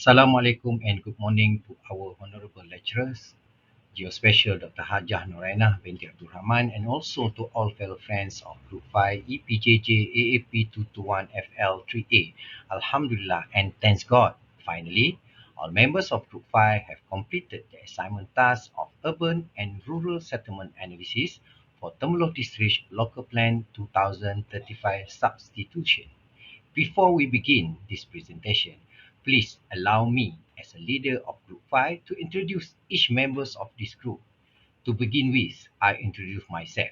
Assalamualaikum and good morning to our honorable lecturers, Geospatial Dr. Hajah Noraina binti Abdul Rahman, and also to all fellow friends of Group 5 EPJJ AAP 221FL3A. Alhamdulillah and thanks God. Finally, all members of Group 5 have completed the assignment task of Urban and Rural Settlement Analysis for Temerloh District Local Plan 2035 Substitution. Before we begin this presentation, please allow me, as a leader of Group 5, to introduce each members of this group. To begin with, I introduce myself.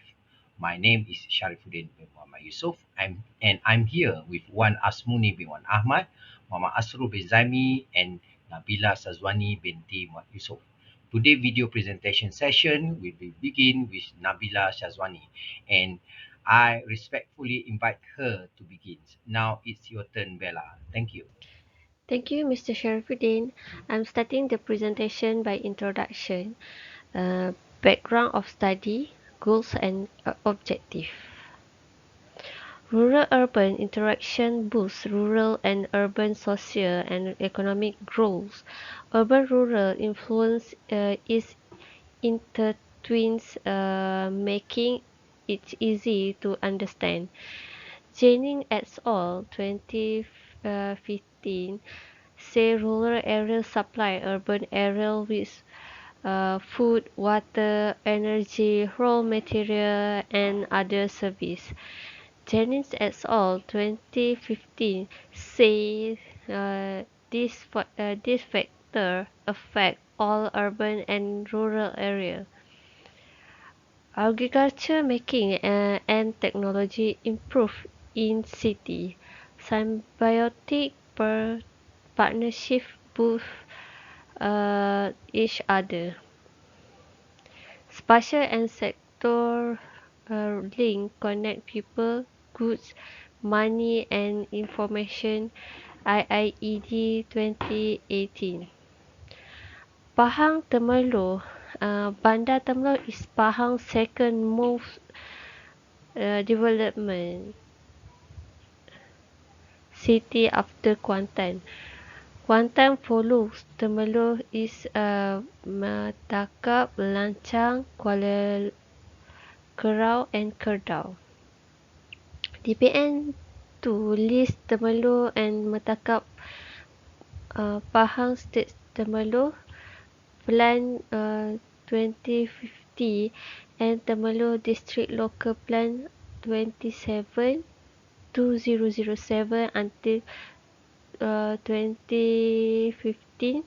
My name is Sharifuddin bin Muhammad Yusof, and I'm here with Wan Asmuni bin Wan Ahmad, Mama Asrul bin Zaimi, and Nabila Sazwani binti Muhammad Yusof. Today's video presentation session will be begin with Nabila Shazwani, and I respectfully invite her to begin. Now it's your turn, Bella. Thank you. Thank you, Mr. Sharifuddin. I'm starting the presentation by introduction, uh, background of study, goals and objective. Rural-urban interaction boosts rural and urban social and economic growth. Urban-rural influence is intertwined, making it easy to understand. Jennings et al. 2015 say rural areas supply urban areas with food, water, energy, raw material, and other service. Jennings et al. 2015 say this factor affect all urban and rural areas. Agriculture making and technology improve in city. Symbiotic partnership boost each other. Spatial and sector link connect people, goods, money and information. IIED 2018. Pahang Temerloh. Bandar Temerloh is Pahang's second most development city after Kuantan. Kuantan follows. Temerloh is Metakap, Lancang, Kuala Kerau and Kerdau. DPN to list Temerloh and Metakap Pahang State Temerloh Plan 2050 and Temerloh District Local Plan 2007 until 2015.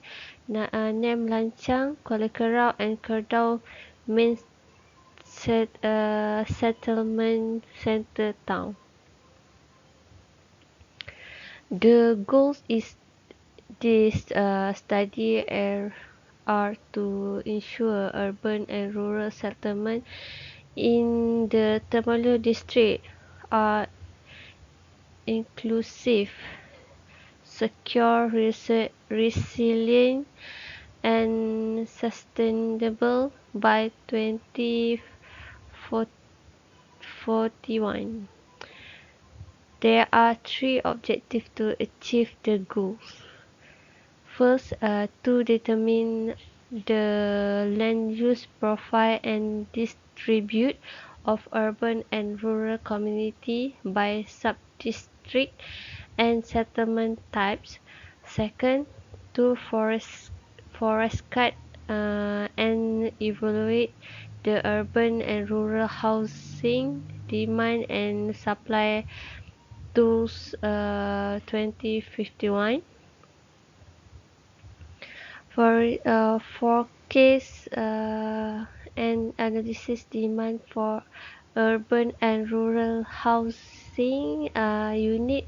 Name Lancang, Kuala Kerau and Kerdau main settlement center town. The goals is this study are to ensure urban and rural settlement in the Temerloh district are inclusive, secure, resilient, and sustainable by 2041. There are three objectives to achieve the goals. First, to determine the land use profile and distribute of urban and rural community by sub-district and settlement types. Second, to forecast and evaluate the urban and rural housing demand and supply to 2051. Forecast and analysis demand for urban and rural housing unit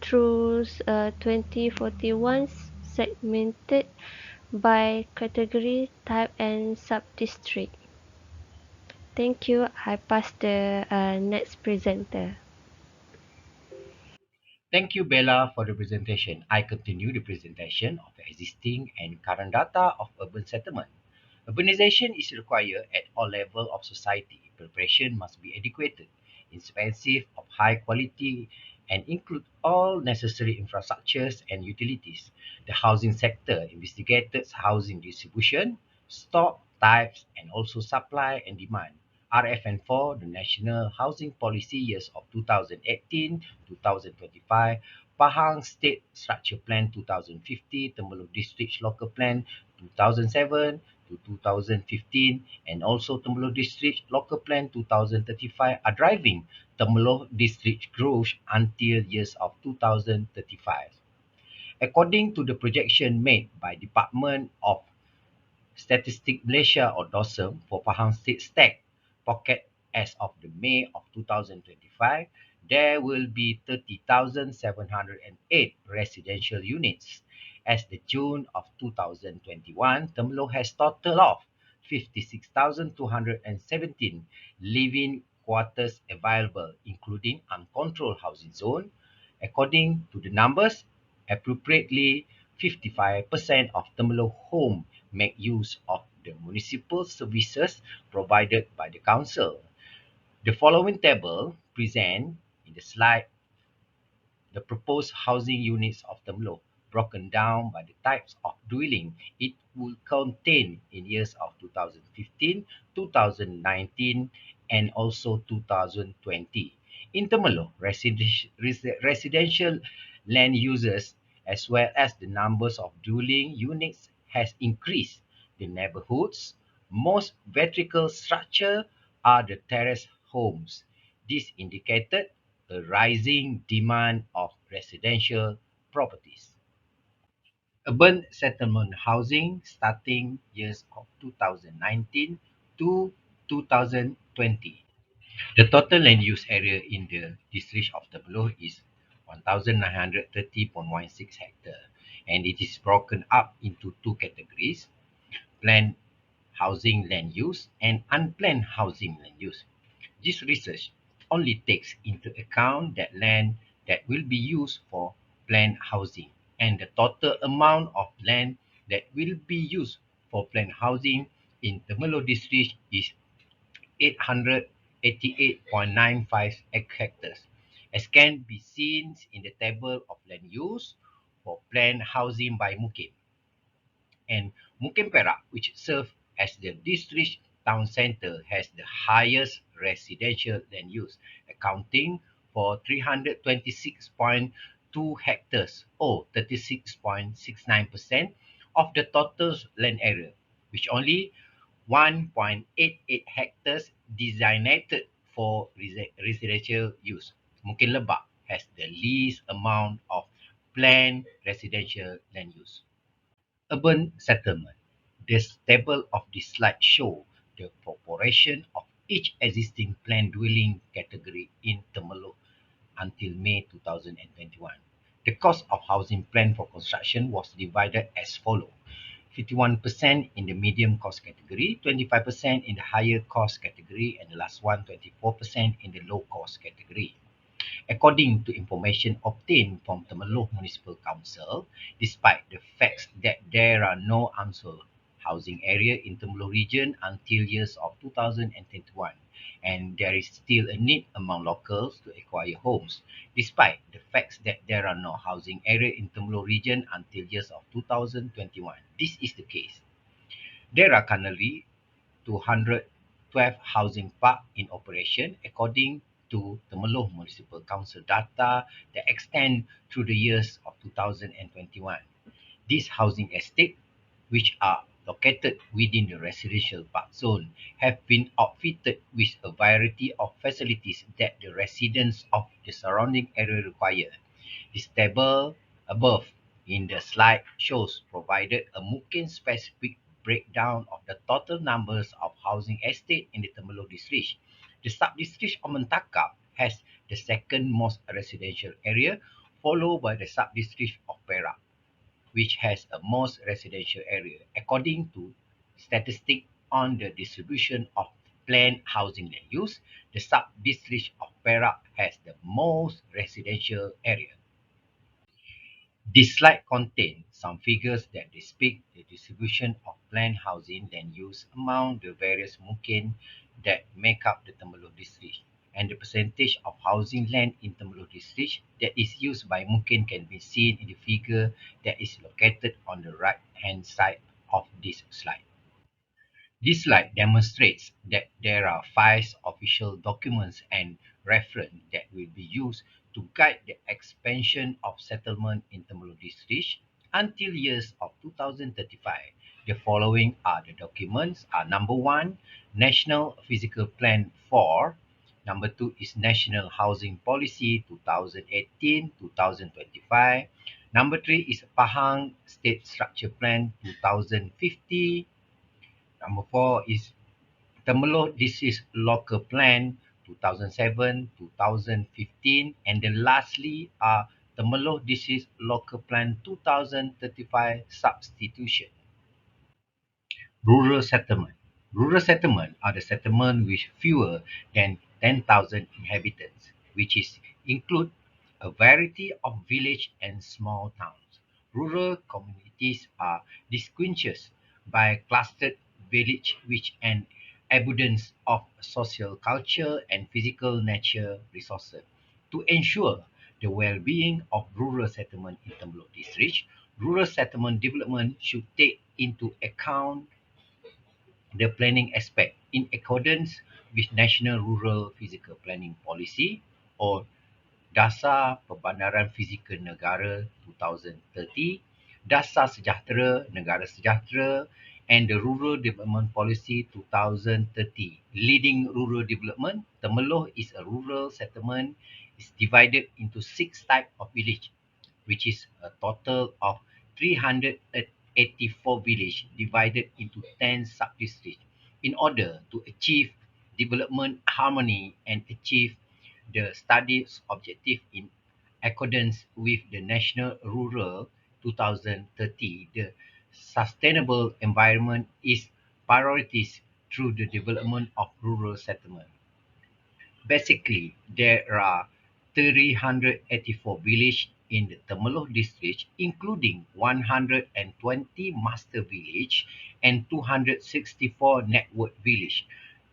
through 2041 segmented by category, type and sub-district. Thank you. I pass the next presenter. Thank you, Bella, for the presentation. I continue the presentation of the existing and current data of urban settlement. Urbanization is required at all levels of society. Preparation must be adequate, expensive, of high quality, and include all necessary infrastructures and utilities. The housing sector investigated housing distribution, stock types, and also supply and demand. RFN4, the National Housing Policy years of 2018-2025, Pahang State Structure Plan 2050, Temerloh District Local Plan 2007 to 2015, and also Temerloh District Local Plan 2035 are driving Temerloh District growth until years of 2035. According to the projection made by Department of Statistic Malaysia or DOSM for Pahang State Stack Pocket as of the May of 2025, there will be 30,708 residential units. As the June of 2021, Temerloh has total of 56,217 living quarters available, including uncontrolled housing zone. According to the numbers, appropriately 55% of Temerloh home make use of the municipal services provided by the council. The following table present in the slide the proposed housing units of Temerloh, broken down by the types of dwelling it will contain in years of 2015, 2019, and also 2020. In Temerloh, residential land users as well as the numbers of dwelling units has increased. The neighborhoods most vertical structure are the terrace homes. This indicated a rising demand of residential properties. Urban settlement housing starting years of 2019 to 2020. The total land use area in the district of Temerloh is 1,930.16 hectare, and it is broken up into two categories: planned housing land use and unplanned housing land use. This research only takes into account that land that will be used for planned housing, and the total amount of land that will be used for planned housing in Temerloh district is 888.95 hectares, as can be seen in the table of land use for planned housing by Mukim. And Mukim Perak, which serves as the district town centre, has the highest residential land use, accounting for 326.2 hectares or 36.69% of the total land area, which only 1.88 hectares designated for residential use. Mukim Lebak has the least amount of planned residential land use. Urban settlement. This table of this slide show the proportion of each existing planned dwelling category in Temerloh until May 2021. The cost of housing plan for construction was divided as follows: 51% in the medium cost category, 25% in the higher cost category, and the last one, 24% in the low cost category. According to information obtained from Temerloh Municipal Council, despite the fact that there are no unsold housing area in Temerloh region until years of 2021, and there is still a need among locals to acquire homes, despite the fact that there are no housing area in Temerloh region until years of 2021. This is the case. There are currently 212 housing park in operation according to the Temerloh Municipal Council data that extend through the years of 2021. These housing estates, which are located within the residential park zone, have been outfitted with a variety of facilities that the residents of the surrounding area require. This table above in the slide shows provided a Mukim specific breakdown of the total numbers of housing estate in the Temerloh district. The sub-district of Mentakap has the second most residential area, followed by the sub-district of Perak, which has a most residential area, according to statistics on the distribution of planned housing land use. The sub-district of Perak has the most residential area. This slide contains some figures that depict the distribution of planned housing land use among the various Mukim that make up the Temerloh district, and the percentage of housing land in Temerloh district that is used by Mukim can be seen in the figure that is located on the right hand side of this slide. This slide demonstrates that there are five official documents and reference that will be used to guide the expansion of settlement in Temerloh district until years of 2035. The following are the documents are number one, National Physical Plan 4. Number two is National Housing Policy 2018-2025. Number three is Pahang State Structure Plan 2050. Number four is Temerloh District Local Plan 2007-2015, and then lastly are Temerloh District Local Plan 2035 Substitution. Rural settlement. Rural settlement are the settlement with fewer than 10,000 inhabitants, which is include a variety of village and small towns. Rural communities are distinguished by clustered village which an abundance of social culture and physical nature resources. To ensure the well-being of rural settlement in Temerloh district, rural settlement development should take into account the planning aspect in accordance with National Rural Physical Planning Policy or Dasar Pembandaran Fizikal Negara 2030, Dasar Sejahtera Negara Sejahtera, and the Rural Development Policy 2030. Leading rural development, Temerloh is a rural settlement. It's divided into six types of village, which is a total of 384 villages divided into 10 sub-districts in order to achieve development harmony and achieve the study's objective in accordance with the National Rural 2030. The sustainable environment is priorities through the development of rural settlement. Basically, there are 384 villages in the Temerloh district, including 120 master village and 264 network village.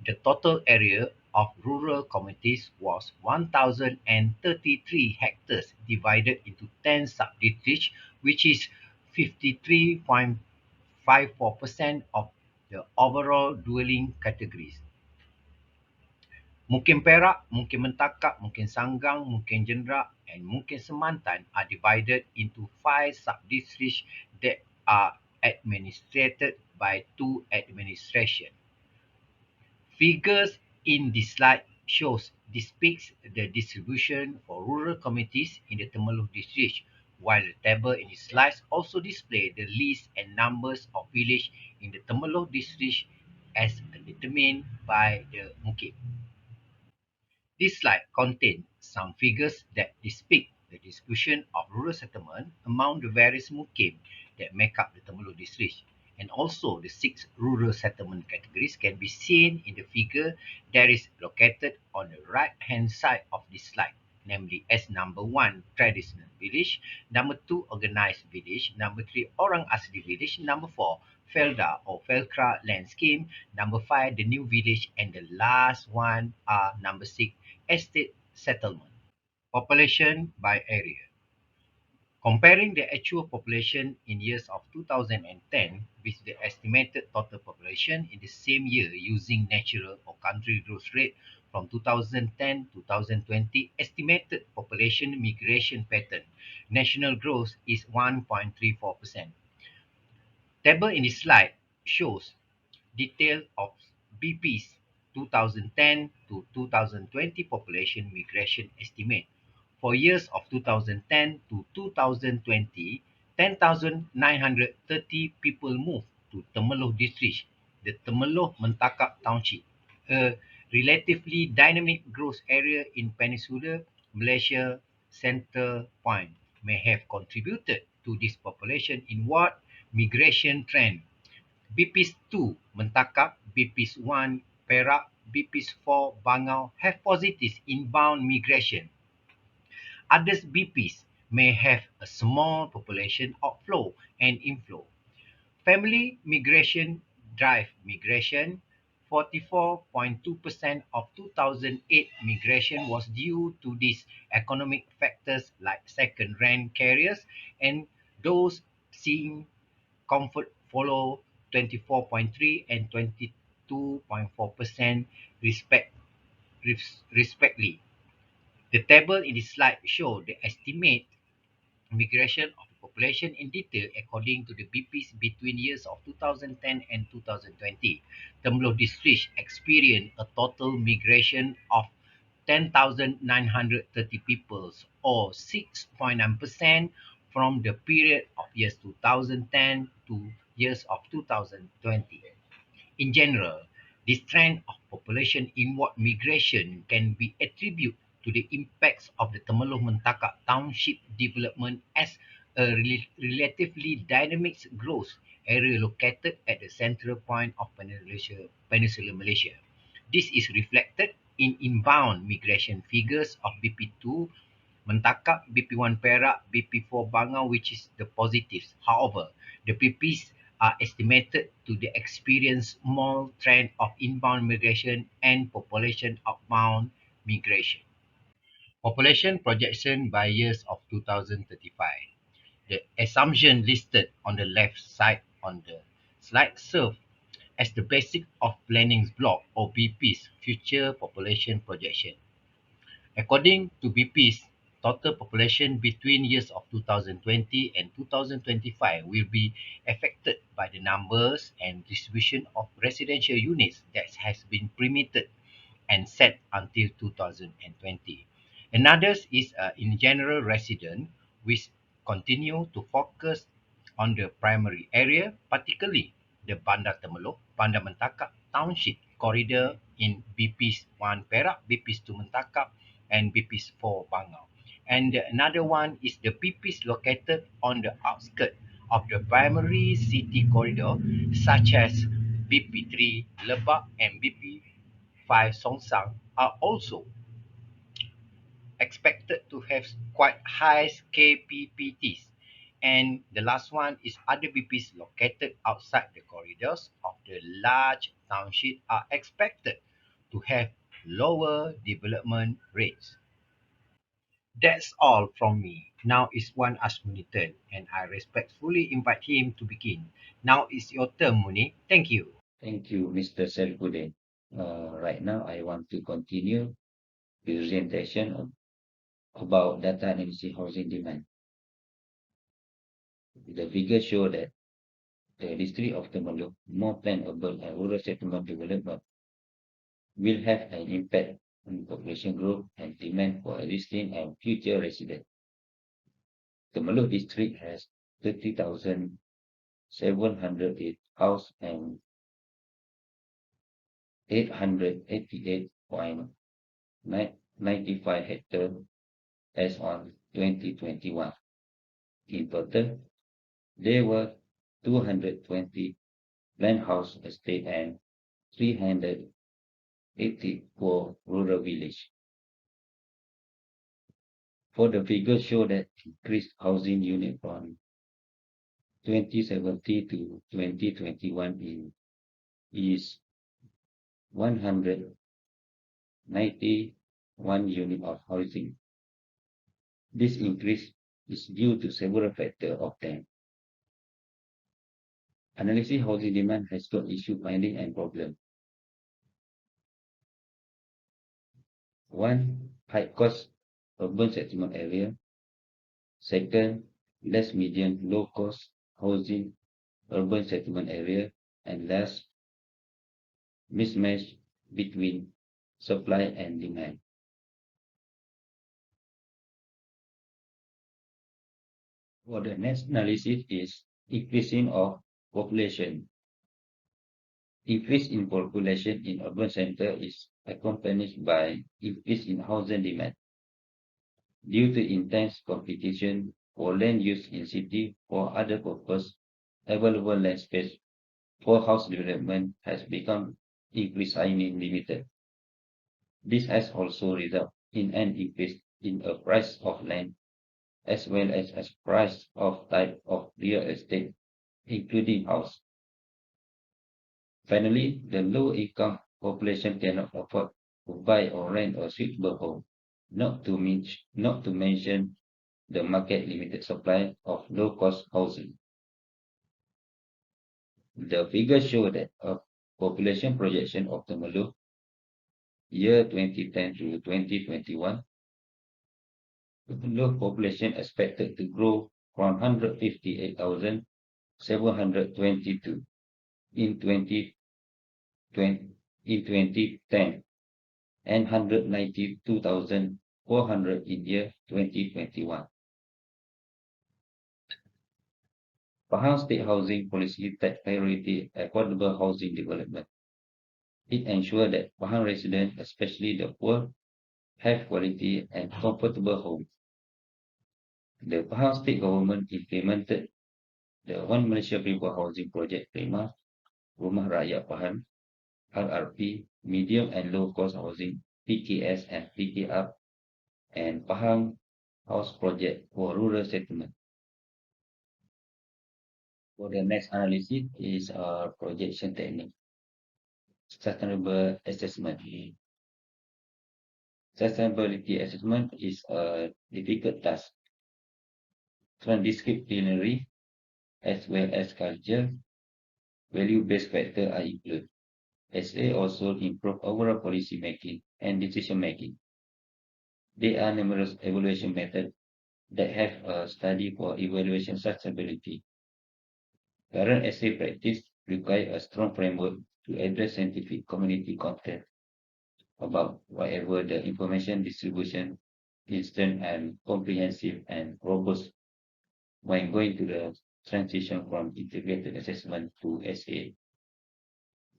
The total area of rural communities was 1,033 hectares divided into 10 sub-districts, which is 53.54% of the overall dwelling categories. Mungkin Perak, Mungkin Mentakap, Mungkin Sanggang, Mungkin Jenderak, and Mungkin Semantan are divided into five sub-districts that are administered by two administrations. Figures in this slide depicts the distribution for rural communities in the Temerloh district, while the table in this slide also display the list and numbers of villages in the Temerloh district as determined by the Mukim. This slide contains some figures that depict the distribution of rural settlement among the various mukim that make up the Temerloh district, and also the six rural settlement categories can be seen in the figure that is located on the right-hand side of this slide, namely as number one, traditional village; number two, organized village; number three, orang asli village; number four, Felda or Felkra land scheme; number five, the new village; and the last one are number six, estate settlement. Population by area. Comparing the actual population in years of 2010 with the estimated total population in the same year using natural or country growth rate from 2010 to 2020, estimated population migration pattern. National growth is 1.34%. Table in this slide shows detail of BP's 2010 to 2020 population migration estimate. For years of 2010 to 2020, 10,930 people moved to Temerloh district, the Temerloh Mentakap township, a relatively dynamic growth area in Peninsular Malaysia. Center point may have contributed to this population inward migration trend. BPs 2 Mentakap, BPs 1 Perak, BPs 4 Bangau have positive inbound migration. Other BPs may have a small population outflow and inflow. Family migration drive migration. 44.2% of 2008 migration was due to these economic factors like second-rent carriers, and those seeing comfort follow 24.3 and 22.4% respectively. The table in this slide shows the estimate migration of the population in detail according to the BPs between years of 2010 and 2020. Temerloh district experienced a total migration of 10,930 people, or 6.9% from the period of years 2010 to years of 2020. In general, this trend of population inward migration can be attributed to the impacts of the Temerloh Mentakak township development as a relatively dynamic growth area located at the central point of Peninsular Malaysia. This is reflected in inbound migration figures of BP2 Mentakak, BP1 Perak, BP4 Backgroud, which is the positives. However, the PPs are estimated to the experience small trend of inbound migration and population outbound migration. Population projection by years of 2035. The assumption listed on the left side on the slide serve as the basic of planning block or BP's future population projection. According to BP's, total population between years of 2020 and 2025 will be affected by the numbers and distribution of residential units that has been permitted and set until 2020. Another is in general resident, which continue to focus on the primary area, particularly the Bandar Temerloh, Bandar Mentakak Township corridor in BP's 1 Perak, BP's 2 Mentakak, and BP's 4 Backgroud. And another one is the BP's located on the outskirts of the primary city corridor, such as BP3 Lebak and BP5 Songsang, are also expected to have quite high KPPTs. And the last one is other BPs located outside the corridors of the large township are expected to have lower development rates. That's all from me. Now is Wan Asmuni's turn, and I respectfully invite him to begin. Now is your turn, Muni. Thank you. Thank you, Mr. Selpuddin. Right now, I want to continue presentation about data analysis housing demand. The figures show that the district of Temerloh, more planned urban and rural settlement development, will have an impact on population growth and demand for existing and future residents. Temerloh district has 30,708 houses and 888.95 hectares as on 2021. In total, there were 220 land house estate and 384 rural village. For the figures show that increased housing unit from 2017 to 2021 is 191 unit of housing. This increase is due to several factors of them. Analysis housing demand has got issue finding and problem. One, high cost urban settlement area. Second, less medium, low cost housing urban settlement area. And last, mismatch between supply and demand. For the next analysis is increasing of population. Increase in population in urban center is accompanied by increase in housing demand. Due to intense competition for land use in city for other purpose, available land space for house development has become increasingly limited. This has also resulted in an increase in a price of land as well as price of type of real estate, including house. Finally, the low-income population cannot afford to buy or rent a suitable home, not to mention the market limited supply of low-cost housing. The figures show that a population projection of Temerloh year 2010 to 2021, Temerloh population expected to grow from 158,722 in 2010 and 192,400 in year 2021. Pahang State Housing Policy takes priority affordable housing development. It ensures that Pahang residents, especially the poor, have quality and comfortable homes. The Pahang State government implemented the One Malaysia People Housing Project Prima, Rumah Rakyat Pahang, RRP, Medium and Low Cost Housing, PKS and PKR, and Pahang House Project for Rural Settlement. For the next analysis is projection technique. Sustainable assessment. Sustainability assessment is a difficult task. Transdisciplinary as well as culture, value-based factors are included. SA also improve overall policy making and decision making. There are numerous evaluation methods that have a study for evaluation sustainability. Current essay practice require a strong framework to address scientific community content about whatever the information distribution instant and comprehensive and robust when going to the transition from integrated assessment to SA.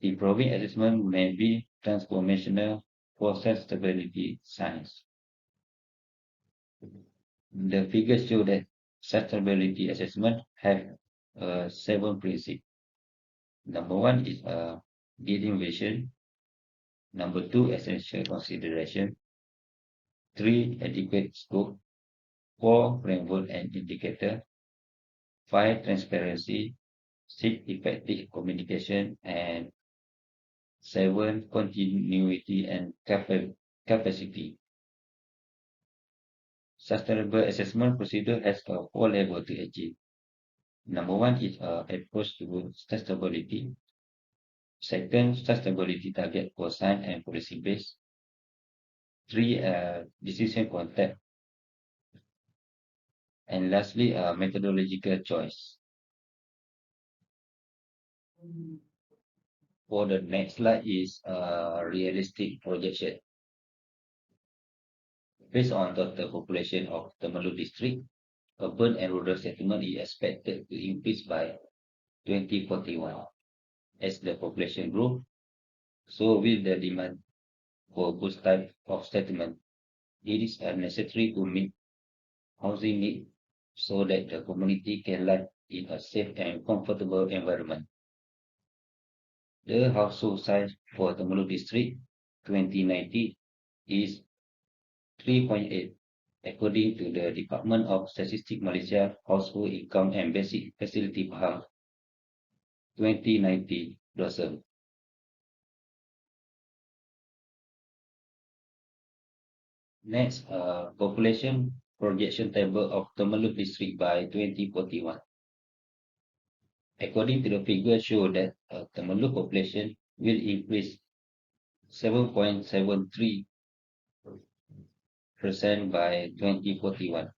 Improving assessment may be transformational for sustainability science. The figures show that sustainability assessment have 7 principles. Number 1 is guiding vision. Number 2, essential consideration. 3, adequate scope. 4, framework and indicator. 5, transparency. 6, effective communication. And 7, continuity and capacity. Sustainable assessment procedure has a 4 levels to achieve. Number 1 is approach to sustainability. Second, sustainability target for science and policy base. 3, decision context. And lastly, methodological choice. For the next slide is realistic projection. Based on the population of Temerloh district, urban and rural settlement is expected to increase by 2041. As the population grows, so will the demand for both types of settlement. It is necessary to meet housing needs so that the community can live in a safe and comfortable environment. The household size for Temerloh district 2019 is 3.8, according to the Department of Statistics Malaysia Household Income and Basic Facility Pahang 2019 dozen. Next, population projection table of Temerloh district by 2041. According to the figure show that Temerloh population will increase 7.73% by 2041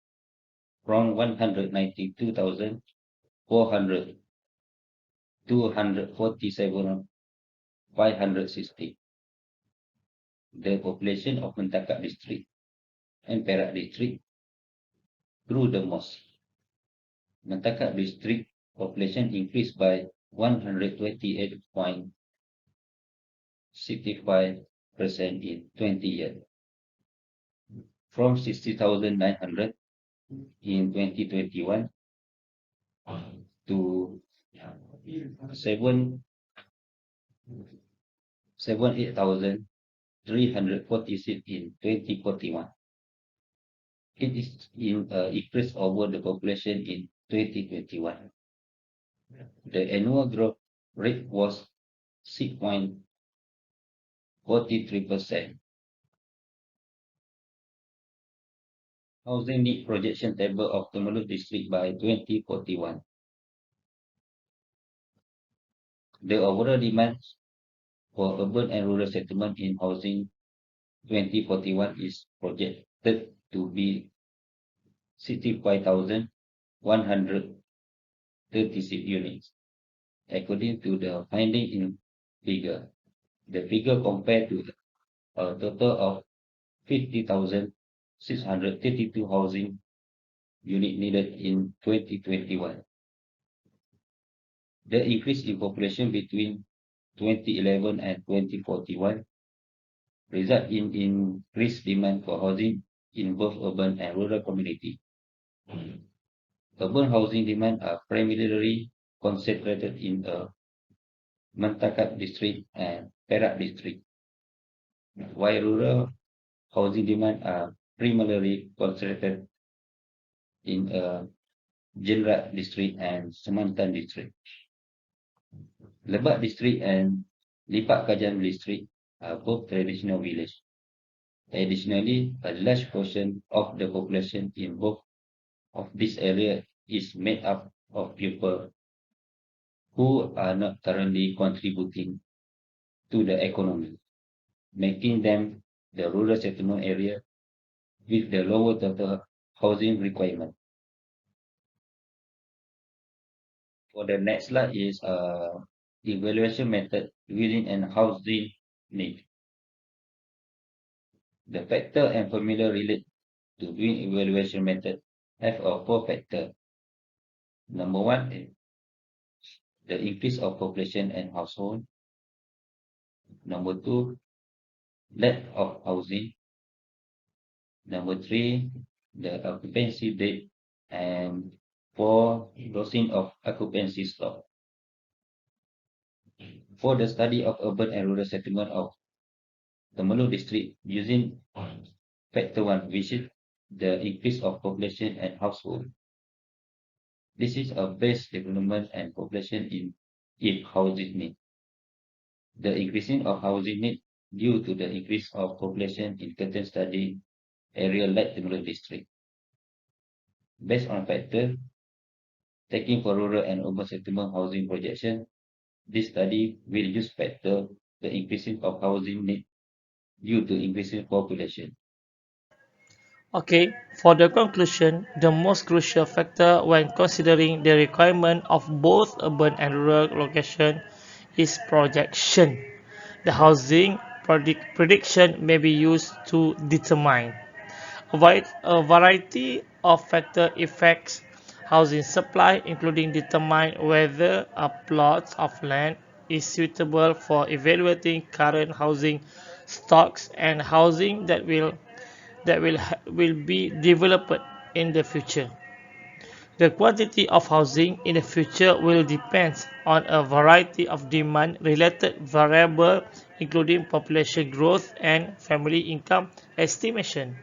from 192,400 to 147,560. The population of Mentakap district and Perak district grew the most. Mentakap district population increased by 128.65% in 20 years, from 60,900 in 2021 to 78,346 in 2041. It is increased over the population in 2021. The annual growth rate was 6.43%. Housing need projection table of Temerloh district by 2041. The overall demand for urban and rural settlement in housing 2041 is projected to be 65,136 units, according to the finding in figure. The figure compared to a total of 50,632 housing units needed in 2021. The increase in population between 2011 and 2041 result in increased demand for housing in both urban and rural communities. Urban housing demand are primarily concentrated in the Untitled district and PERAK district, while rural housing demand are primarily concentrated in Backgroud district and Semantan district. Lebak district and Lipat Kajang district are both traditional villages. Additionally, a large portion of the population in both of this area is made up of people who are not currently contributing to the economy, making them the rural settlement area with the lower total housing requirement. For the next slide is evaluation method within an housing need. The factor and formula related to doing evaluation method have a 4 factor. Number 1 is the increase of population and household. Number 2, lack of housing. Number 3, the occupancy rate. And 4, losing of occupancy stock. For the study of urban and rural settlement of Temerloh district using factor 1, which is the increase of population and household. This is a base development and population in housing need. The increasing of housing need due to the increase of population in certain study area like Temerloh district. Based on factor, taking for rural and urban settlement housing projection, this study will use factor the increasing of housing need due to increasing population. Okay, for the conclusion, the most crucial factor when considering the requirement of both urban and rural location is projection. The housing prediction may be used to determine a variety of factor effects housing supply, including determine whether a plot of land is suitable for evaluating current housing stocks and housing that will be developed in the future. The quantity of housing in the future will depend on a variety of demand-related variables, including population growth and family income estimation.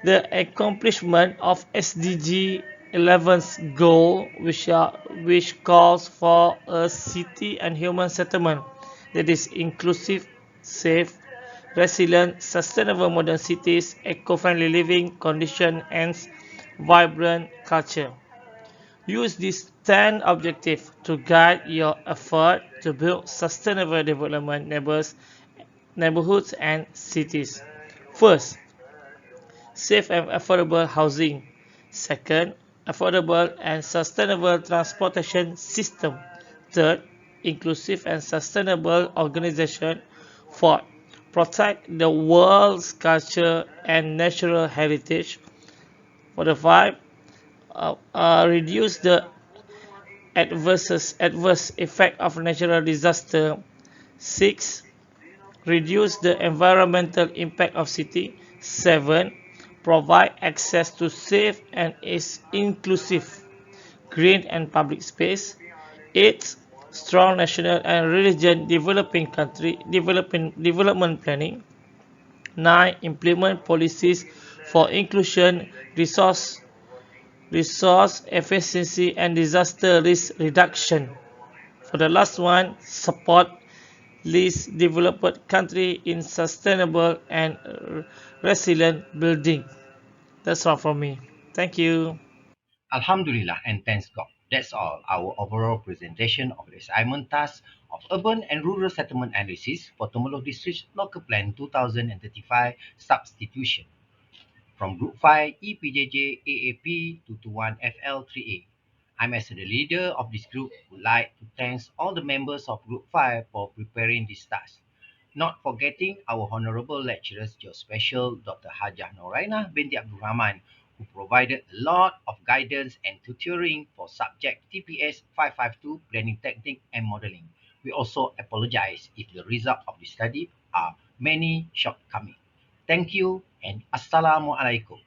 The accomplishment of SDG 11's goal, which calls for a city and human settlement that is inclusive, safe, resilient, sustainable modern cities, eco-friendly living conditions, and vibrant culture. Use these 10 objectives to guide your effort to build sustainable development neighborhoods and cities. First, safe and affordable housing. Second, affordable and sustainable transportation system. Third, inclusive and sustainable organization. Fourth, protect the world's culture and natural heritage. For the five, reduce the adverse effect of natural disaster. 6. Reduce the environmental impact of city. 7. Provide access to safe and inclusive green and public space. 8. Strong national and region development planning. 9. Implement policies for inclusion, resource efficiency and disaster risk reduction. For the last one, support least developed country in sustainable and resilient building. That's all from me. Thank you. Alhamdulillah and thanks God. That's all our overall presentation of the assignment task of Urban and Rural Settlement Analysis for Temerloh District Local Plan 2035 Substitution from Group 5 EPJJ AAP 221FL3A. I'm as the leader of this group would like to thank all the members of Group 5 for preparing this task. Not forgetting our honorable lecturers, your special Dr. Hajah Noraina binti Abdul Rahman, who provided a lot of guidance and tutoring for subject TPS 552 planning technique and modeling. We also apologize if the result of the study are many shortcomings. Thank you and Assalamualaikum.